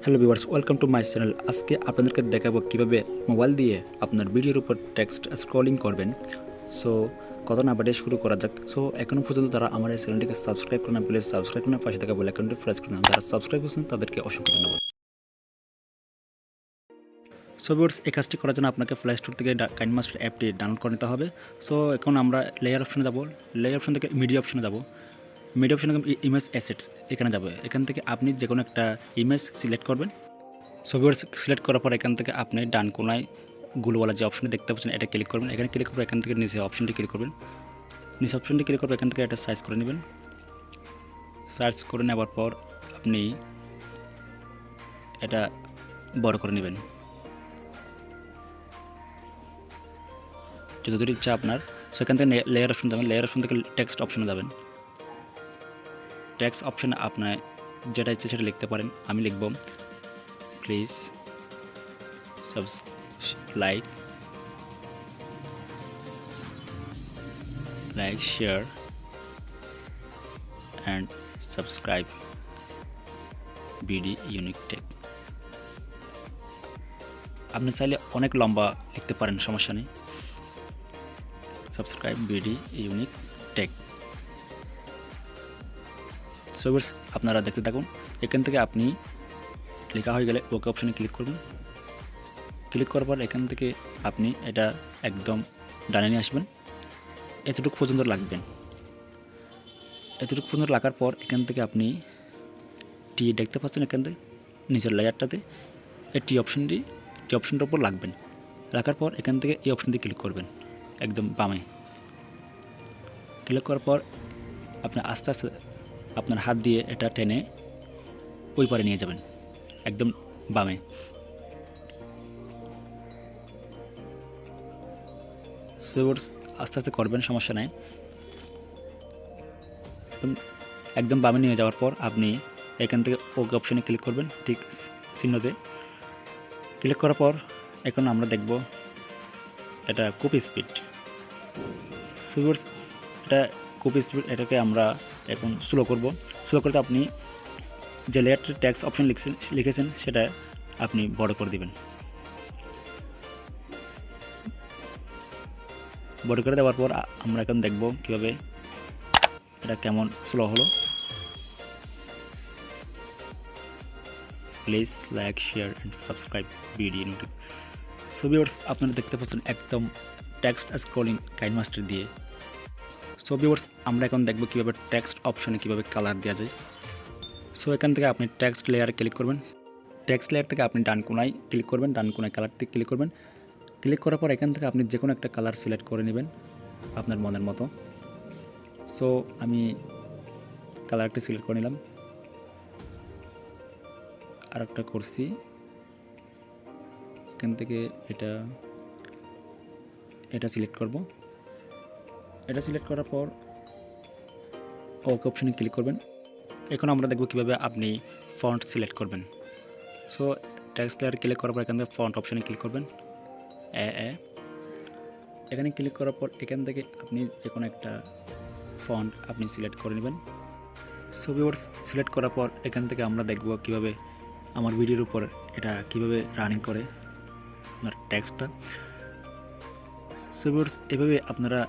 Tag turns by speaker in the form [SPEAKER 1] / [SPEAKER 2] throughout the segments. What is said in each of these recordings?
[SPEAKER 1] Hello viewers, welcome to my channel. আজকে আপনাদেরকে দেখাবো কিভাবে মোবাইল দিয়ে আপনার ভিডিওর উপর টেক্সট স্ক্রলিং করবেন। সো কথা না বাড়িয়ে শুরু করা যাক। সো এখনও পর্যন্ত যারা আমার এই চ্যানেলটিকে সাবস্ক্রাইব করে না, প্লিজ সাবস্ক্রাইব করে পাশে থাকা বেল আইকনটি প্রেস করে নাও। যারা সাবস্ক্রাইব করছেন তাদেরকে অসংখ্য ধন্যবাদ। সো ভিউয়ার্স, এই কাজটি করার জন্য আপনাকে প্লে স্টোর থেকে কাইনমাস্টার অ্যাপটি ডাউনলোড করে নিতে হবে। সো এখন আমরা লেয়ার অপশনে যাব। লেয়ার অপশন থেকে মিডিয়া অপশনে যাব। মিডিয়া অপশনে ইমেজ অ্যাসেটস এখানে যাবে। এখান থেকে আপনি যে কোনো একটা ইমেজ সিলেক্ট করবেন। সো ভিউয়ার্স, সিলেক্ট করার পর এখান থেকে আপনি ডান কোনায় গুলোওয়ালা যে অপশনটি দেখতে পাচ্ছেন এটা ক্লিক করবেন। এখানে ক্লিক করে এখান থেকে নিচে অপশনটি ক্লিক করবেন। নিচে অপশনটি ক্লিক করে এখান থেকে একটা সার্চ করে নেবেন। সার্চ করে নেওয়ার পর আপনি এটা বড় করে নেবেন যতদূর ইচ্ছা আপনার। সেখান থেকে লেয়ার অপশন যাবেন। লেয়ার অপশন থেকে টেক্সট অপশনে যাবেন। টেক্সট অপশনে আপনার যেটা ইচ্ছে সেটা লিখতে পারেন। আমি লিখব please like share and subscribe BD Unique Tech। আপনি চাইলে অনেক লম্বা লিখতে পারেন, সমস্যা নেই। Subscribe BD Unique Tech। So viewers, আপনারা দেখতে থাকুন। এখান থেকে আপনি লেখা হয়ে গেলে ওকে অপশনে ক্লিক করবেন। ক্লিক করার পর এখান থেকে আপনি এটা একদম ডানে নিয়ে আসবেন। এতটুকু পর্যন্ত লাগবেন। এতটুকু পর্যন্ত লাগার পর এখান থেকে আপনি টি দেখতে পাচ্ছেন, এখান থেকে নিচের লেয়ারটাতে এই টি অপশনটার উপর লাগবেন। রাখার পর এখান থেকে এই অপশনটি ক্লিক করবেন একদম বামে। ক্লিক করার পর আপনি আস্তে আস্তে আপনার হাত দিয়ে এটা টেনে ওই পারে নিয়ে যাবেন একদম বামে। সোর্স আস্তে আস্তে করবেন, সমস্যা নাই। একদম বামে নিয়ে যাওয়ার পর আপনি এখান থেকে ওকে অপশনে ক্লিক করবেন, ঠিক চিহ্নতে ক্লিক করার পর এখন আমরা দেখব এটা কপি স্পিড। সোর্স এটা কপি স্পিড, এটাকে আমরা এখন স্লো করব। স্লো করতে আপনি যে লেয়ারটা টেক্সট অপশন লিখেছেন সেটা আপনি বড় করে দিবেন। বড় করে দেওয়ার পর আমরা এখন দেখব কীভাবে এটা কেমন স্লো হলো। Please like share and subscribe video নোটিফ। সো ভিউয়ার্স, আপনারা দেখতে পাচ্ছেন একদম টেক্সট স্ক্রলিং কাইনমাস্টার দিয়ে। সো ভিউয়ার্স, আমরা এখন দেখব কীভাবে টেক্সট অপশনে কীভাবে কালার দেওয়া যায়। সো এখান থেকে আপনি টেক্সট লেয়ারে ক্লিক করবেন। টেক্সট লেয়ার থেকে আপনি ডান কোনায় ক্লিক করবেন। ডান কোনায় কালারতে ক্লিক করবেন। ক্লিক করার পর এখান থেকে আপনি যে কোনো একটা কালার সিলেক্ট করে নেবেন আপনার মনের মতো। সো আমি কালারটি সিলেক্ট করে নিলাম। আর একটা করছি এখান থেকে এটা সিলেক্ট করব। এটা সিলেক্ট করার পর ওকে অপশনে ক্লিক করবেন। এখন আমরা দেখব কীভাবে আপনি ফন্ট সিলেক্ট করবেন। সো টেক্সট লেয়ার ক্লিক করার পর এখান থেকে ফন্ট অপশনে ক্লিক করবেন। এখানে ক্লিক করার পর এখান থেকে আপনি যে কোনো একটা ফন্ট আপনি সিলেক্ট করে নেবেন। সো ভিউয়ার্স, সিলেক্ট করার পর এখান থেকে আমরা দেখব কিভাবে আমার ভিডিওর উপর এটা কিভাবে রানিং করে আপনার টেক্সটটা। সো ভিউয়ার্স, এভাবে আপনারা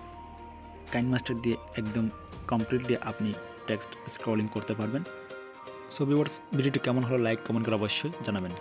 [SPEAKER 1] কাইনমাস্টার দিয়ে একদম কমপ্লিটলি আপনি টেক্সট স্ক্রলিং করতে পারবেন। সো ভিউয়ার্স, ভিডিওটি কেমন হলো লাইক কমেন্ট করে অবশ্যই জানাবেন।